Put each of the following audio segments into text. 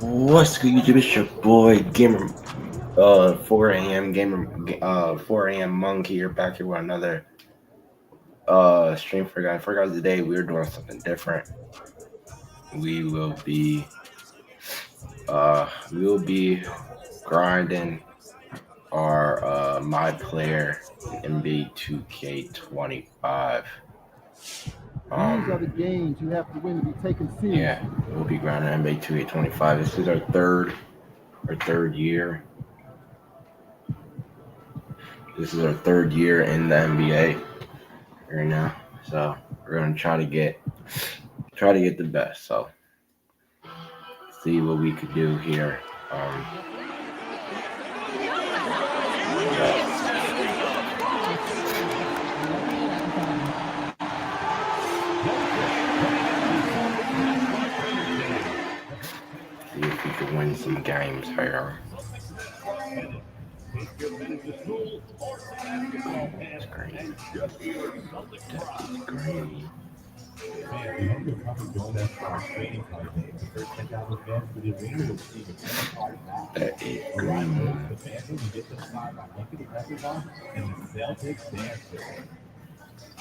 What's good, YouTube? It's your boy Gamer. 4 a.m. Gamer. 4 a.m. Monk here, back here with another stream for guys. For guys today, we're doing something different. We will be grinding our my player in NBA 2K25. These are the games you have to win to be taken seriously. Yeah, we'll be grinding NBA 2K25. This is our third year. This is our third year in the NBA right now, so we're gonna try to get the best. So see what we could do here. See if we could win some games here. That's great. That's great. That is green.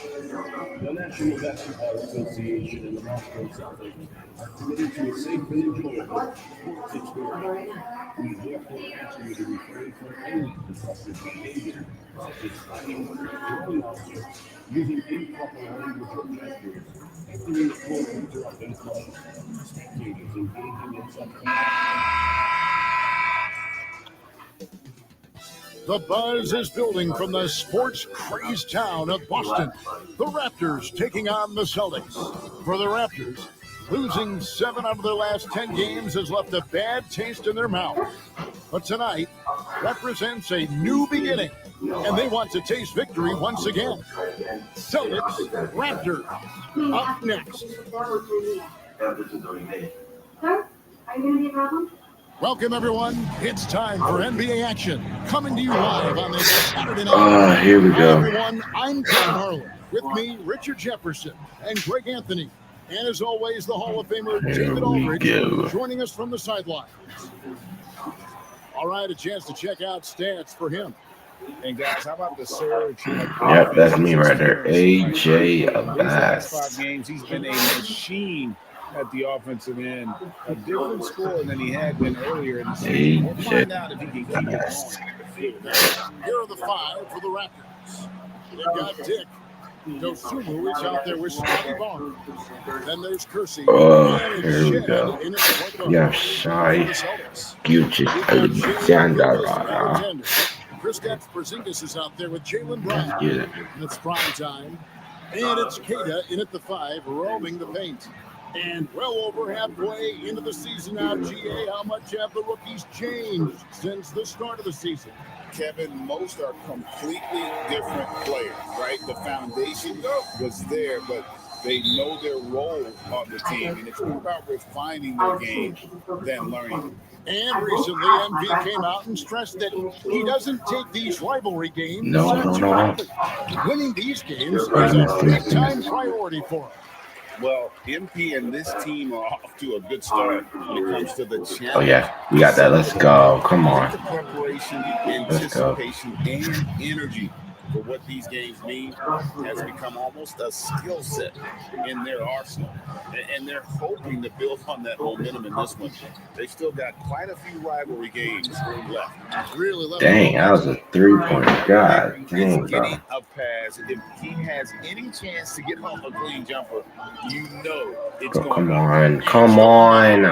The National Basketball Association and the Moscow Celtics are committed to a safe and enjoyable sports experience. We therefore ask you to refrain from any disruptive behavior, such as fighting, throwing objects, using improper language or gestures, entering the court to interrupt and cause spectators engaging in something. The buzz is building from the sports-crazed town of Boston. The Raptors taking on the Celtics. For the Raptors, losing 7 out of their last 10 games has left a bad taste in their mouth. But tonight represents a new beginning, and they want to taste victory once again. Celtics, Raptors, up next. Sir, are you going to be a problem? Welcome, everyone. It's time for NBA action. Coming to you live on this Saturday night. Here we go. Hi, everyone. I'm Kevin Harlan. With me, Richard Jefferson and Greg Anthony. And as always, the Hall of Famer David Aldridge joining us from the sidelines. All right, a chance to check out stats for him. And guys, how about the surge? Yep, that's me right there. AJ Abbas. 5 games, he's been a machine at the offensive end. A different score than he had been earlier in the season. We'll find out if he can keep it going. Here are the 5 for the Raptors. They've got Dick. Dosumu is out there with Scotty Barnes. Then there's Kersey. Here we go. Yeah, Shy Gucci Alexander. Kristaps Porzingis is out there with Jaylen Brown. Yeah. And it's prime time. And it's Kata in at the 5, roaming the paint. And well over halfway into the season now, GA, how much have the rookies changed since the start of the season? Kevin, most are completely different players, right? The foundation was there, but they know their role on the team. And it's more about refining their game than learning. And recently, MV came out and stressed that he doesn't take these rivalry games. No. Winning these games is a big-time priority for him. Well, MP and this team are off to a good start when it comes to the challenge. Oh, yeah. We got that. Let's go. Come on. The preparation, anticipation, and energy for what these games mean has become almost a skill set in their arsenal. And they're hoping to build on that momentum in this one. They've still got quite a few rivalry games left. Dang, that was a 3-point. God dang, bro. Getting a pass. If he has any chance to get home a clean jumper, you know it's going Come to on. Come on.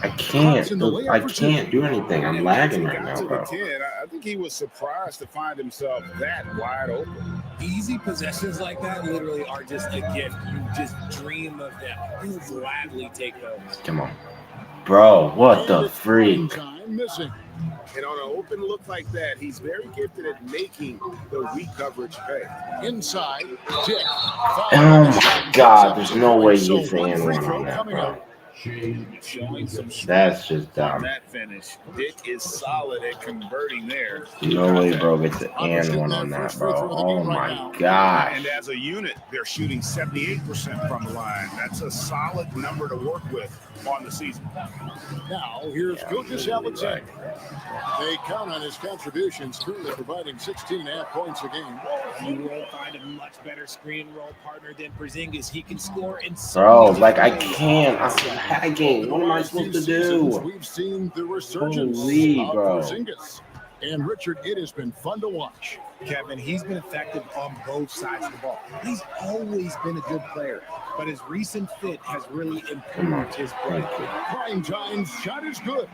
I can't do anything. I'm lagging right now, bro. I think he was surprised to find himself that wide open. Easy possessions like that literally are just a gift. You just dream of them. You gladly take those. Come on. Bro, what the freak? And on an open look like that, he's very gifted at making the weak coverage pay. Inside, Dick. Oh my God, there's no way he's in one on that, bro. Showing some That's just on dumb. that finish. Dick is solid at converting there. No way, bro, gets an and one on that, bro. Oh my gosh. And as a unit, they're shooting 78% from the line. That's a solid number to work with on the season. Now, here's Gilgeous Alexander. They count on his contributions, currently providing 16.5 points a game. You will find a much better screen roll partner than Porzingis. He can score in so Bro, many like I different ways. can't. I'm lagging. What am I supposed to do? We've seen the resurgence Holy, of bro. Porzingis. And Richard, it has been fun to watch. Kevin, he's been effective on both sides of the ball. He's always been a good player, but his recent fit has really improved his play. Prime time's shot is good.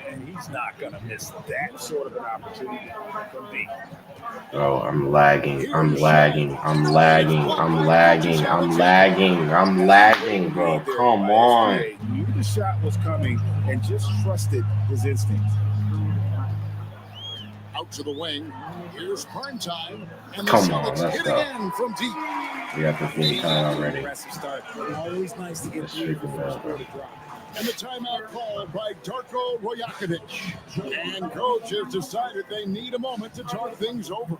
And he's not going to miss that sort of an opportunity from deep. Bro, I'm lagging. I'm lagging. I'm lagging. I'm lagging. I'm lagging. I'm lagging, bro. Come on. Knew the shot was coming and just trusted his instincts. Out to the wing. Here's prime time. And the Come on, Celtics let's hit go. again from deep. We got 15 time already. Aggressive start. Always nice to get through the first quarter drop. And the timeout called by Darko Rojakovic. And coach has decided they need a moment to talk things over.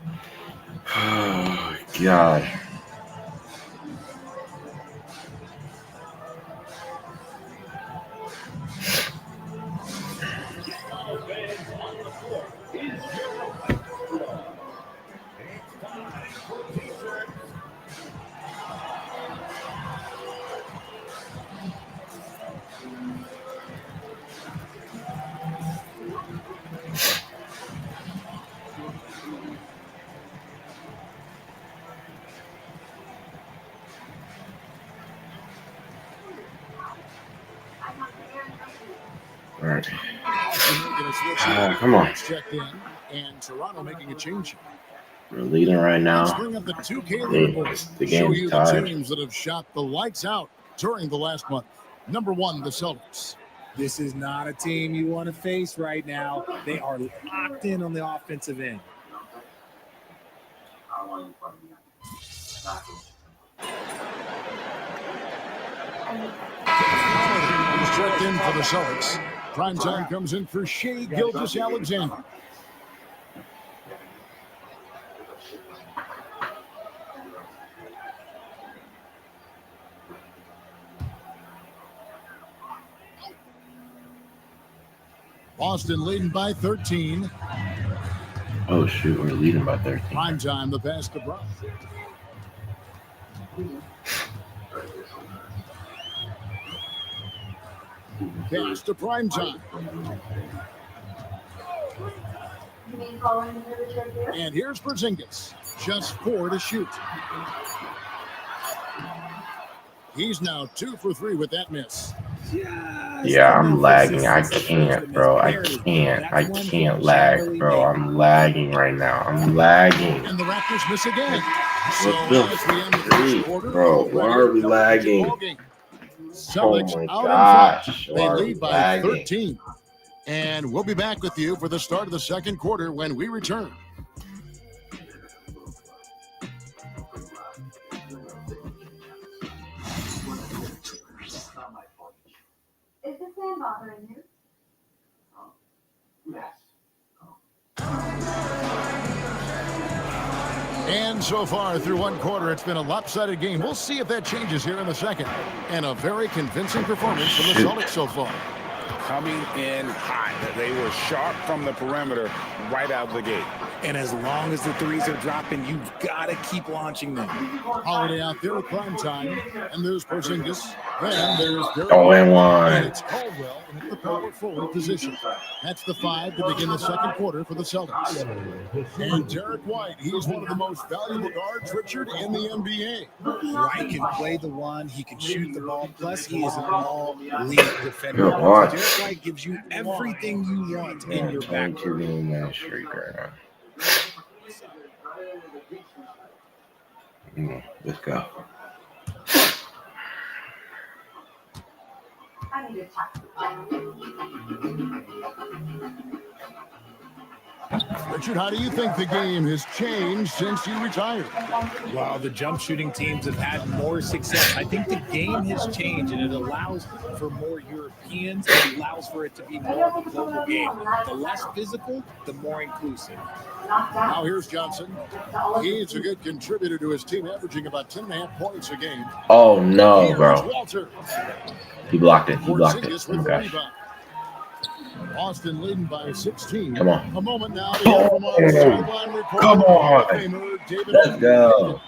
Oh, God. All right. Come on. Checked in, and Toronto making a change. We're leading right Let's now. bring up the 2K Hey, leaderboard. the Show game's you the tied. teams that have shot the lights out during the last month. Number 1, the Celtics. This is not a team you want to face right now. They are locked in on the offensive end. Checked in for the Celtics. Prime time comes in for Shea Gilgeous Alexander. Boston leading by 13. Oh, shoot. We're leading by 13. Prime time, the pass to Brown. Pass to prime time. And here's Porzingis. Just 4 to shoot. He's now 2 for 3 with that miss. Yeah, I'm lagging. I can't, bro. I can't lag, bro. I'm lagging right now. I'm lagging. And the Raptors miss again. What the freak, bro? Why are we lagging? Celtics Oh my out gosh. in front. They Why are we lead by lagging? 13. And we'll be back with you for the start of the second quarter when we return. Is this man bothering you? And so far through one quarter, it's been a lopsided game. We'll see if that changes here in the second. And a very convincing performance from the Celtics so far. Coming in hot. They were sharp from the perimeter right out of the gate. And as long as the threes are dropping, you've got to keep launching them. Holiday out there at prime time. And there's Porzingis. Then there's Derek Oh, and And one. it's Caldwell in the power forward position. That's the 5 to begin the second quarter for the Celtics. And Derek White, he's one of the most valuable guards, Richard, in the NBA. White can play the one, he can shoot the ball, plus he is an all-league defender. Good watch. Derek White gives you everything you want in your back. 22 game man streak right now. Let's go. I need to talk. Richard, how do you think the game has changed since you retired? While the jump shooting teams have had more success, I think the game has changed, and it allows for more Europeans. It allows for it to be more of a global game. The less physical, the more inclusive. Now here's Johnson. He's a good contributor to his team, averaging about 10.5 points a game. Oh no, Here's bro. Walter. He blocked it. He blocked it. Porzingis Oh my with the gosh. rebound. Austin leading by 16. Come on. A moment now to hear from our sideline reporter. Come on. Hall of Famer David. Let's go.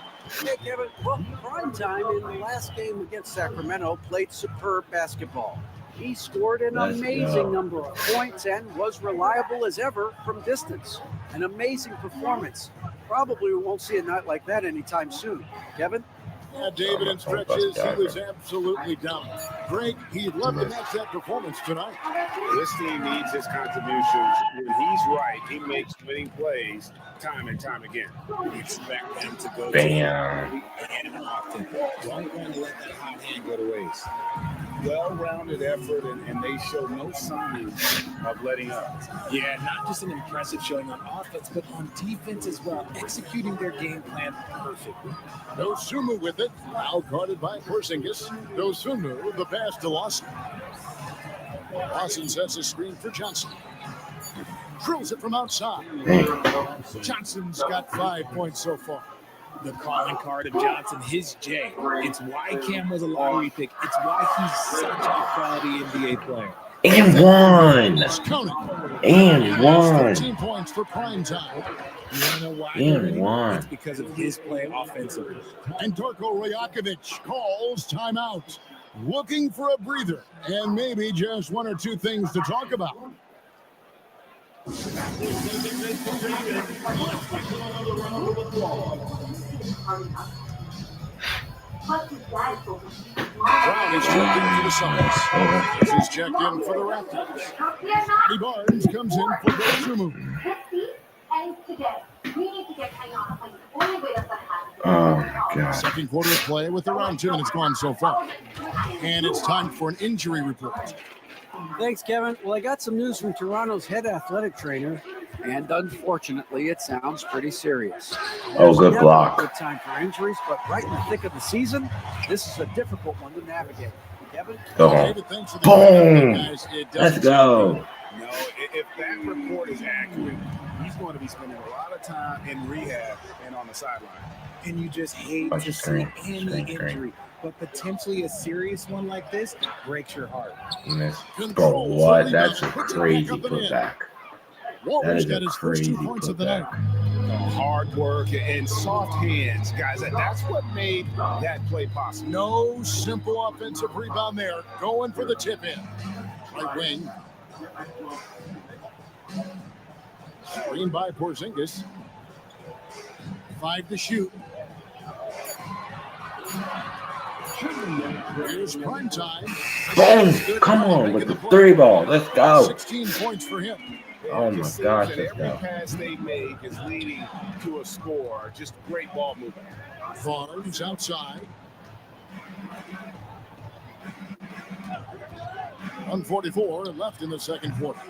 Hey, Kevin. Well, Prime Time in the last game against Sacramento played superb basketball. He scored an Let's amazing go. number of points and was reliable as ever from distance. An amazing performance. Probably we won't see a night like that anytime soon. Kevin? Yeah, David, in stretches, he was absolutely down. Greg, he'd love to match that performance tonight. This team needs his contributions. When he's right, he makes winning plays time and time again. Expect them to go Bam. and often. Don't want to let that hot hand go to waste. Well-rounded effort, and they show no signs of letting up. Yeah, not just an impressive showing on offense, but on defense as well, executing their game plan perfectly. Dosunmu with it, now guarded by Porzingis. Dosunmu, the pass to Lawson. Lawson sets a screen for Johnson. Drills it from outside. Johnson's got 5 points so far. The calling card of Johnson, his J. It's why Cam was a lottery pick. It's why he's such a quality NBA player. And one. Let's count it. And one. 13 points for prime time. You want to know why? And one. It's because of his play offensively. And Darko Rajakovic calls timeout. Looking for a breather and maybe just one or two things to talk about. Brown is checked in for the Celtics. This is checked in for the Raptors. Eddie Barnes comes in for Dosunmu. This seat ends today. We need to get Kenny on a plane. The only way that's going to happen. Oh my God. Second quarter of play with around 2 minutes gone so far. And it's time for an injury report. Thanks, Kevin. Well, I got some news from Toronto's head athletic trainer, and unfortunately, it sounds pretty serious. Oh, good Never a block. good time for injuries, but right in the thick of the season, this is a difficult one to navigate. Kevin? Go home. David, thanks for the Boom. guys. It Let's doesn't go. No, if that report is accurate, he's going to be spending a lot of time in rehab and on the sideline. And you just hate Bunch to of see screen. any Screen. injury. But potentially a serious one like this breaks your heart. Miss. Bro, what? That's a crazy putback. That Walter's is got a his first 2 crazy points of the night. putback. Hard work and soft hands, guys. That's what made that play possible. No simple offensive rebound there. Going for the tip in. Right wing. Screen by Porzingis. 5 to shoot. Here's prime time. Boom. Come on with the 3 ball. Let's go. 16 points for him. Oh my It gosh. seems that Let's every go. pass they make is leading to a score. Just great ball movement. Barnes outside. 1:44 left in the second quarter.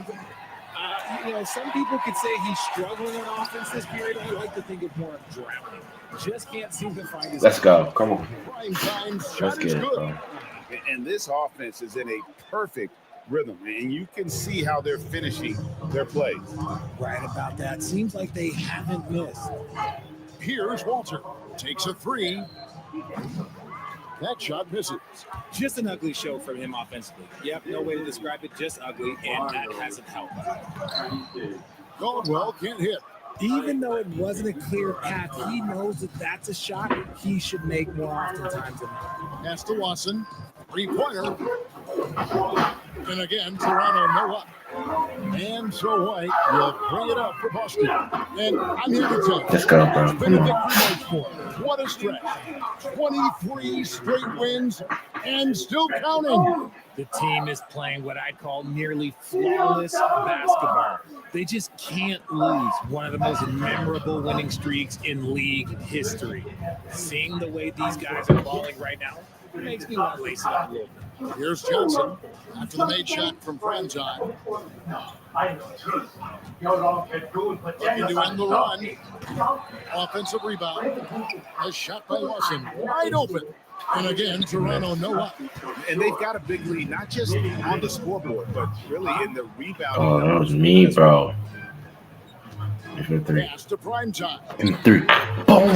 Some people could say he's struggling on offense this period. I like to think of more of drowning. Just can't seem to find his. Let's go. Come on. Prime time Let's shot get is it, good. bro. And this offense is in a perfect rhythm, and you can see how they're finishing their plays. Right about that. Seems like they haven't missed. Here's Walter. Takes a 3. That shot misses. Just an ugly show from him offensively. Yep, no way to describe it. Just ugly, and that hasn't helped. Caldwell can't hit. Even though it wasn't a clear path, he knows that that's a shot he should make more oftentimes than not. Pass to Watson. 3-pointer. And again, Toronto no up. And so White will bring it up for Boston. And I'm here to tell you, Let's go, bro. it's been a Come victory on. march for him. What a stretch. 23 straight wins and still counting. The team is playing what I'd call nearly flawless basketball. They just can't lose one of the most memorable winning streaks in league history. Seeing the way these guys are balling right now, makes me want to lace it up a little bit. Here's Johnson after the made shot from prime time. Looking to end the run. Offensive rebound. A shot by Lawson. Wide open. And again, Toronto no up. And they've got a big lead, not just on the scoreboard, but really in the rebounding. Oh, that was me, bro. For 3. Pass to prime time. And 3. Boom.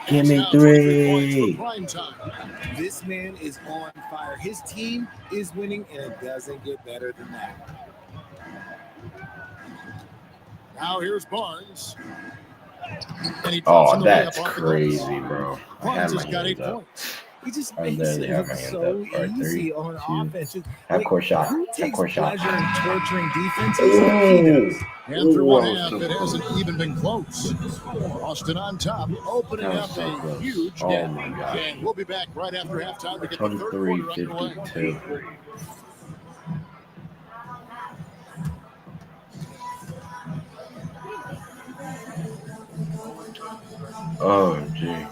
Give me 3. This man is on fire. His team is winning, and it doesn't get better than that. Now here's Barnes. Oh, that's crazy, bro. Barnes has got 8 points. He just I makes literally it have my look hands so up for easy 3, on 2. offense. Half-court shot. Who takes Half-court shot. pleasure in torturing defenses? He Ooh. does. And through one half, it hasn't even been close. Boston on top, opening That up was so a close. huge Oh gap. my God. And we'll be back right after halftime to get the third quarter underway. 23-52. Oh, gee.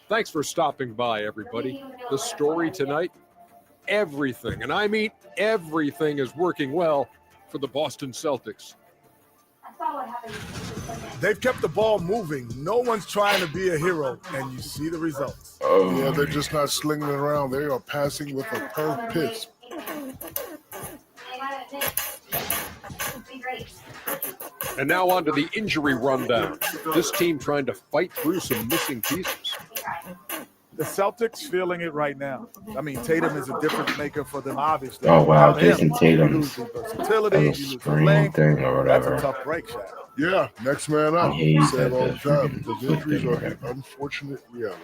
Thanks for stopping by, everybody. The story tonight, everything, and I mean everything, is working well for the Boston Celtics. They've kept the ball moving. No one's trying to be a hero, and you see the results. Oh, Yeah, they're just not slinging it around. They are passing with a purpose. And now on to the injury rundown. This team trying to fight through some missing pieces. The Celtics feeling it right now. I mean, Tatum is a difference maker for them, obviously. Oh, wow. Without him, Jason Tatum. you lose the versatility, you That's a lose the screen length. thing or That's whatever. a tough break shot. Yeah, next man up. Yeah, he We said say it all the that time freaking because foot injuries thing, are whatever. the unfortunate reality.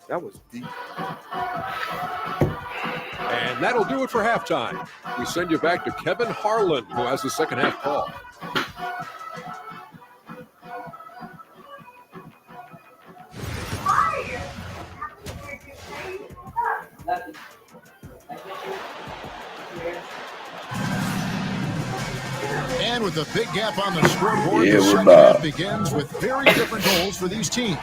That was deep. And that'll do it for halftime. We send you back to Kevin Harlan, who has the second half call. And with a big gap on the scoreboard, Yeah, the we're second back. half begins with very different goals for these teams.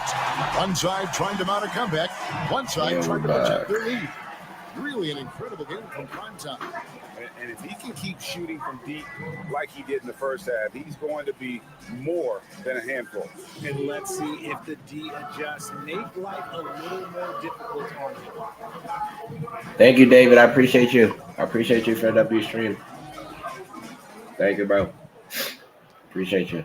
One side trying to mount a comeback, one side Yeah, trying to we're protect back. their lead. Really an incredible game from prime time. And if he can keep shooting from deep like he did in the first half, he's going to be more than a handful. And let's see if the D adjusts, make life a little more difficult on him. Thank you, David. I appreciate you. I appreciate you for the W stream. Thank you, bro. Appreciate you.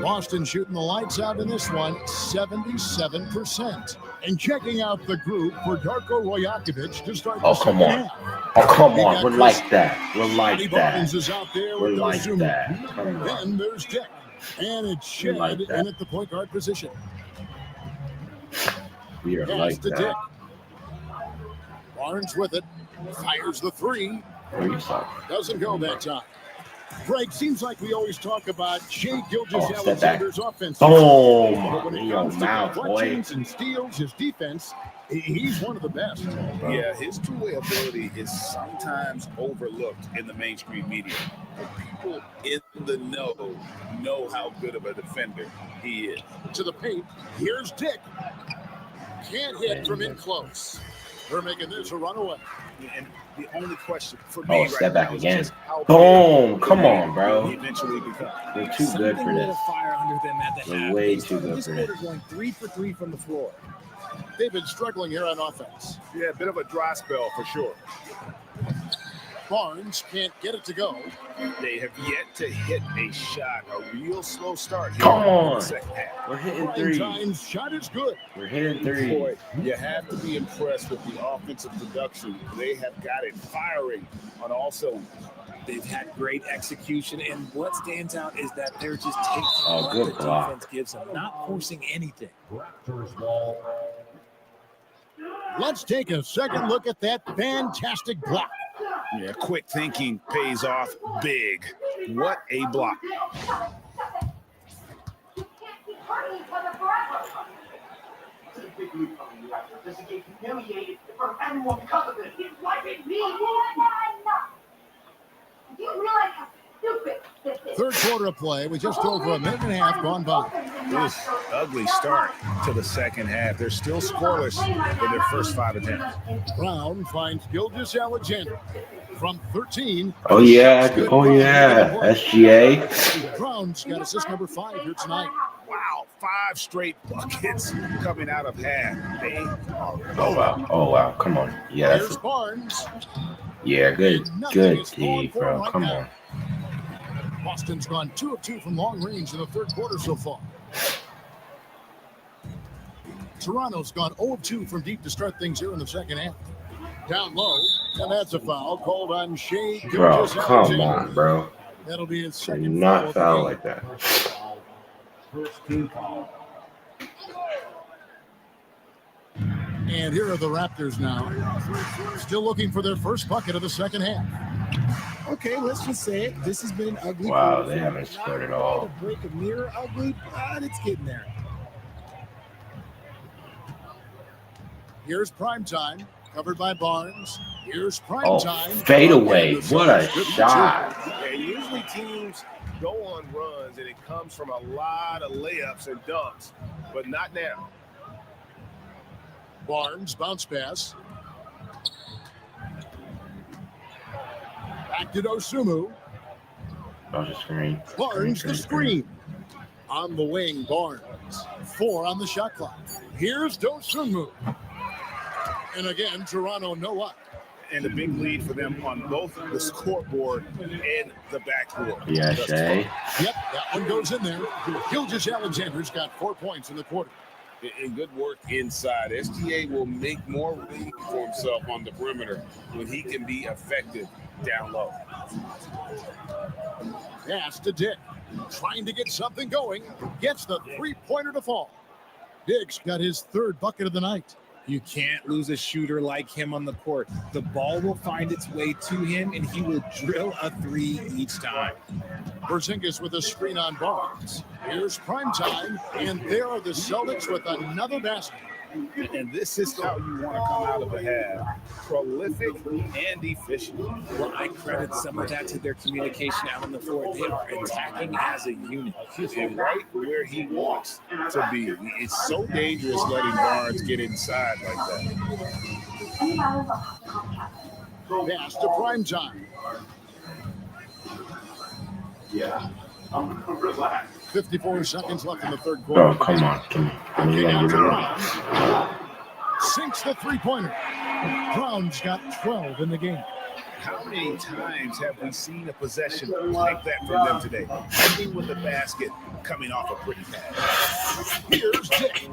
Boston shooting the lights out in this one, 77%. And checking out the group for Darko Rajakovic to start Oh, the come second on. half. Oh, come We on. got We're Chris- like that. We're Scotty like Barnes that. is out there We're with like those two. that. Come on. Then there's Dick. And it's Shed like that. in at the point guard position. We are Pass like to Dick. that. Barnes with it. Fires the three. What are you talking? Doesn't go that time. Greg, seems like we always talk about Shea Oh, step back. Gilgeous-Alexander's offense. Boom. But when it In your comes to mouth, boy. deflections and steals, his defense, he's one of the best. Yeah, his two-way ability is sometimes overlooked in the mainstream media. But people in the know how good of a defender he is. To the paint, here's Dick. Can't hit from in close. They're making this a runaway. And the only question for Oh, me step right back now is again. just how Boom. big Come will on, bro. he eventually become. We're too Something good for lit a this. fire under them at the We're half. way They too good started this for quarter this. going 3 for 3 from the floor. They've been struggling here on offense. Yeah, a bit of a dry spell for sure. Barnes can't get it to go. They have yet to hit a shot, a real slow start here Come in on. the second half. We're hitting Prime three. time's shot is good. We're hitting three. Boy, you have to be impressed with the offensive production. They have got it firing on all cylinders. They've had great execution, and what stands out is that they're just taking Oh, what good the block. defense gives them, not forcing anything. Let's take a second look at that fantastic block. Yeah, quick thinking pays off big. What a block. You can't keep hurting each other forever. It's a big leap from the Raptors. This is get humiliated from everyone because of it. He's wiping me. Enough. You Third quarter of play with just over a minute and a half gone by. Ugly start to the second half. They're still scoreless in their first 5 attempts. Brown finds Gilgeous Alexander from 13. Oh yeah, SGA. Brown's got assist number 5 here tonight. Wow, 5 straight buckets coming out of half. Oh wow, come on. Yeah, Here's Barnes. Yeah, good D, bro. Come on. Boston's gone 2 of 2 from long range in the third quarter so far. Toronto's gone 0 of 2 from deep to start things here in the second half. Down low, and that's a foul called on Shea. Bro, come on, bro. That'll be his second not foul like that. And here are the Raptors now. Still looking for their first bucket of the second half. Okay, let's just say it. This has been ugly. Wow, they haven't scored at all. A break of near ugly, but it's getting there. Here's prime time, covered by Barnes. Here's prime time. Fade away. What a shot. Yeah, usually teams go on runs and it comes from a lot of layups and dunks, but not now. Barnes, bounce pass. Back to Dosumu. Screen. Barnes, the screen. On the wing, Barnes. 4 on the shot clock. Here's Dosumu. And again, Toronto no up. And a big lead for them on both the scoreboard and the backboard. Yeah, Shay. Yep, that one goes in there. Gilgeous Alexander's got 4 points in the quarter. And good work inside. SGA will make more room for himself on the perimeter when he can be effective down low. Pass to Dick. Trying to get something going. Gets the three-pointer to fall. Dick's got his third bucket of the night. You can't lose a shooter like him on the court. The ball will find its way to him, and he will drill a 3 each time. Porzingis with a screen on Barnes. Here's prime time, and there are the Celtics with another basket. And this is how you want to come out of a half. Prolific and efficient. Well, I credit some of that to their communication out on the floor. They are attacking as a unit. And right where he wants to be. It's so dangerous letting Barnes get inside like that. Pass to prime time. Yeah. I'm relaxed. 54 seconds left in the third quarter. Oh, come on. Sinks the three-pointer. Brown's got 12 in the game. How many times have we seen a possession like that from them today? Ending with the basket coming off a pretty pass. Here's Dick.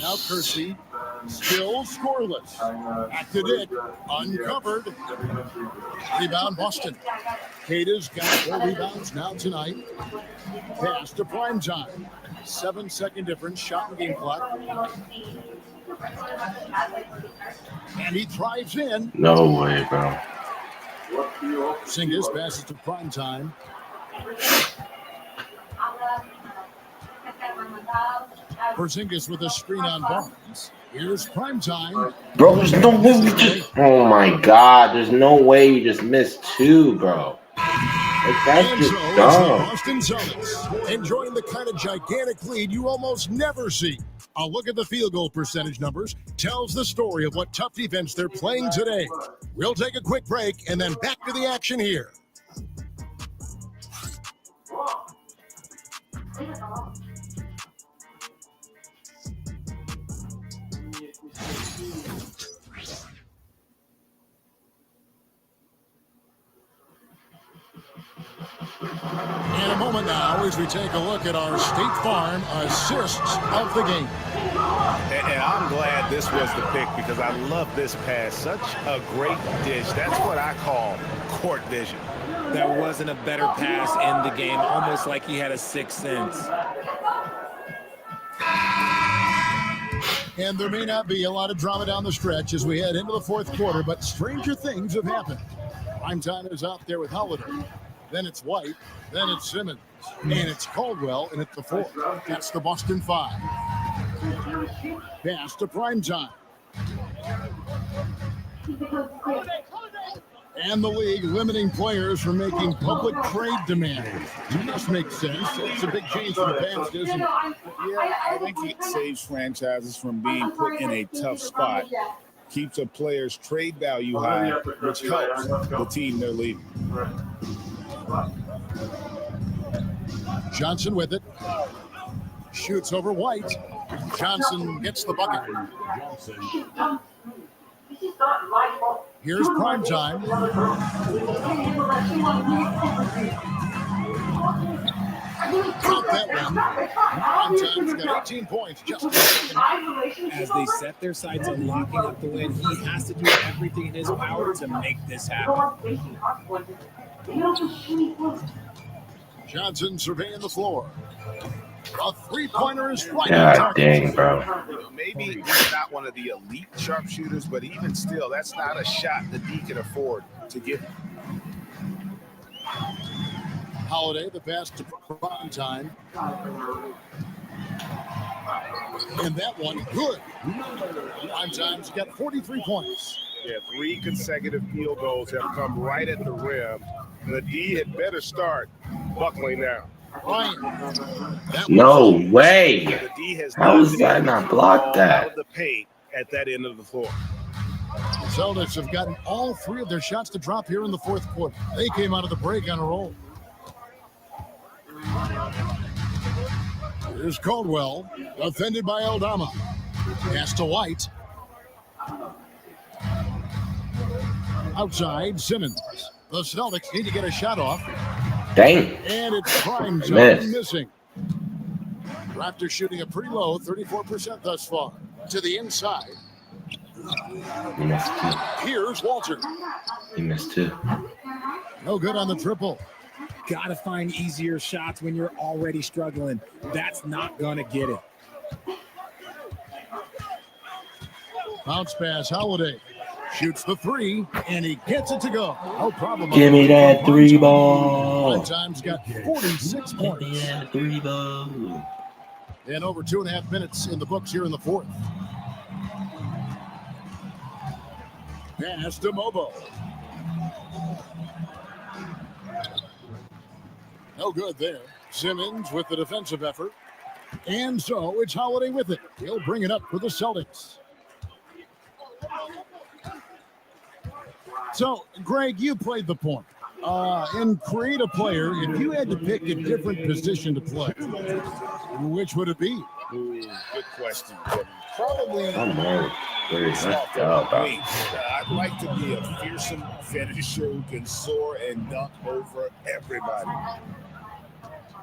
Now Kersey, still scoreless. Back to Dick, uncovered. Rebound Boston. Kata's got 4 rebounds now tonight. Pass to prime time. 7-second difference, shot and game clock. And he drives in. No way, bro. Porzingis passes to prime time. Porzingis with a screen on Barnes. Here's prime time. Bro, there's no way we just. Oh my God, there's no way you just missed 2, bro. Like, that's just dumb. Boston Celtics enjoying the kind of gigantic lead you almost never see. A look at the field goal percentage numbers tells the story of what tough defense they're playing today. We'll take a quick break and then back to the action here. In a moment now, as we take a look at our State Farm assists of the game. And I'm glad this was the pick because I love this pass. Such a great dish. That's what I call court vision. There wasn't a better pass in the game, almost like he had a sixth sense. And there may not be a lot of drama down the stretch as we head into the fourth quarter, but stranger things have happened. Primetime is out there with Holiday. Then it's White. Then it's Simmons. And it's Caldwell, and it's the fourth. That's the Boston 5. Pass to Primetime. And the league limiting players from making public trade demands. It must make sense. It's a big change from the past, isn't it? Yeah, I think it saves franchises from being put in a tough spot, keeps a player's trade value high, which helps the team they're leading. Johnson with it. Shoots over White. Johnson gets the bucket. Here's prime time. Count that one. Prime time's got 18 points just in the second half. As they set their sights on locking up the win, he has to do everything in his power to make this happen. Johnson surveying the floor. A three-pointer is right. God dang, bro. Maybe he's not one of the elite sharpshooters, but even still, that's not a shot the D can afford to give him. Holiday, the pass to prime time. And that one, good. Prime time's got 43 points. Yeah, 3 consecutive field goals have come right at the rim. The D had better start buckling now. Ryan. No way. The D has How is that not blocked out that? of the paint at that end of the floor. The Celtics have gotten all 3 of their shots to drop here in the fourth quarter. They came out of the break on a roll. Here's Caldwell, defended by Aldama. Pass to White. Outside, Simmons. The Celtics need to get a shot off. Dang. And it's prime time Missed. missing. Raptors shooting a pretty low, 34% thus far. To the inside. He missed 2. Here's Walter. He missed 2. No good on the triple. Gotta find easier shots when you're already struggling. That's not gonna get it. Bounce pass, Holiday. Shoots the 3, and he gets it to go. No problem. Give me that 3 ball. Prime time's got 46 points. Give me that 3 ball. And over 2.5 minutes in the books here in the fourth. Pass to Mobo. No good there. Simmons with the defensive effort. And so it's Holiday with it. He'll bring it up for the Celtics. So, Greg, you played the point. And create a player, if you had to pick a different position to play, which would it be? Ooh, good question, Kevin. Probably Come on. Very soft nice job, bro. I'd like to be a fearsome finisher who can soar and dunk over everybody.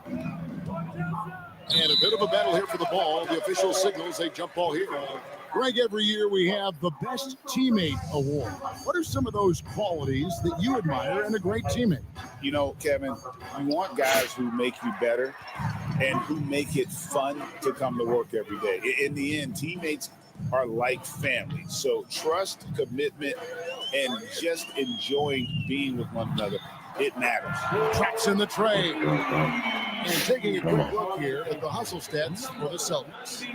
And a bit of a battle here for the ball. The official signals a jump ball here. Greg, every year we have the Best Teammate Award. What are some of those qualities that you admire in a great teammate? You know, Kevin, you want guys who make you better and who make it fun to come to work every day. In the end, teammates are like family. So trust, commitment, and just enjoying being with one another, it matters. Traps in the tray. And taking a quick look here at the hustle stats for the Celtics.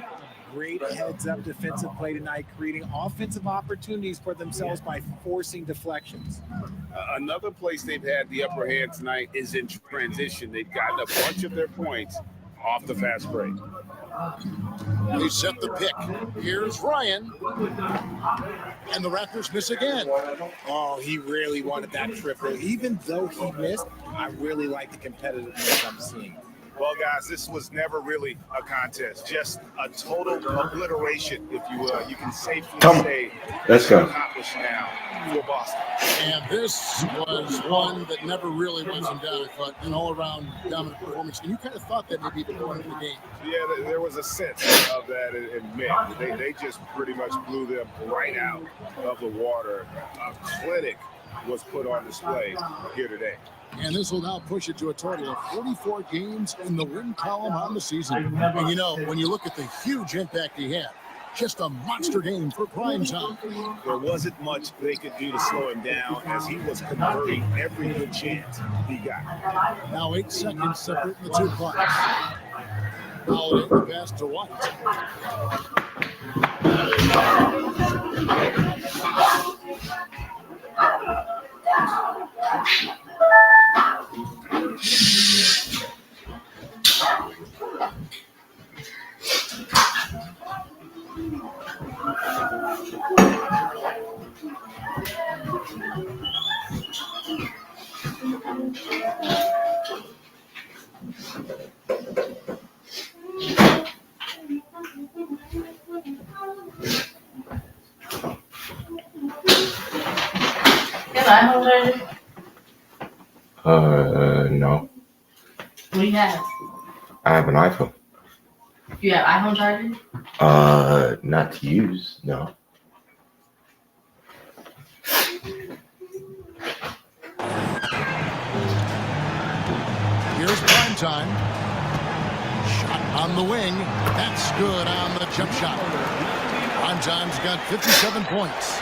Great heads-up defensive play tonight, creating offensive opportunities for themselves by forcing deflections. Another place they've had the upper hand tonight is in transition. They've gotten a bunch of their points off the fast break. They set the pick. Here's Ryan. And the Raptors miss again. Oh, he really wanted that triple. Even though he missed, I really like the competitiveness I'm seeing. Well, guys, this was never really a contest, just a total obliteration, if you will. You can safely say Let's go. accomplished now for Boston. And this was one that never really went them down. I thought an all-around dominant performance. And you kind of thought that maybe the point of the game. Yeah, there was a sense of that in men. They just pretty much blew them right out of the water. A clinic was put on display here today. And this will now push it to a total of 44 games in the win column on the season. And you know, when you look at the huge impact he had, just a monster game for prime time. There wasn't much they could do to slow him down as he was converting every good chance he got. Now 8 seconds separating the two clocks. Holiday the pass to White. an iPhone charger? No. What do you have? I have an iPhone. You have iPhone charger? Not to use, no. Here's prime time. Shot on the wing. That's good on the jump shot. Prime time's got 57 points.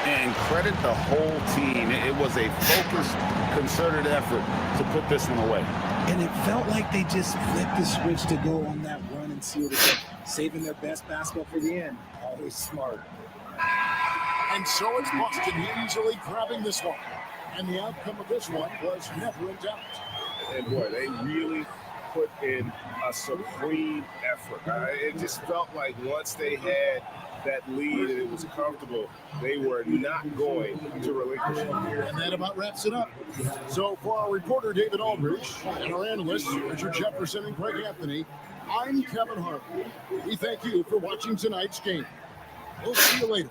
And credit the whole team. It was a focused, concerted effort to put this one away. And it felt like they just flipped the switch to go on that run and seal it up, saving their best basketball for the end. Always smart. And so it's Boston easily grabbing this one. And the outcome of this one was never in doubt. And boy, they really put in a supreme effort. It just felt like once they had that lead and it was comfortable, they were not going to relinquish it. And that about wraps it up. So for our reporter, David Aldridge, and our analysts, Richard Jefferson and Craig Anthony, I'm Kevin Harper. We thank you for watching tonight's game. We'll see you later.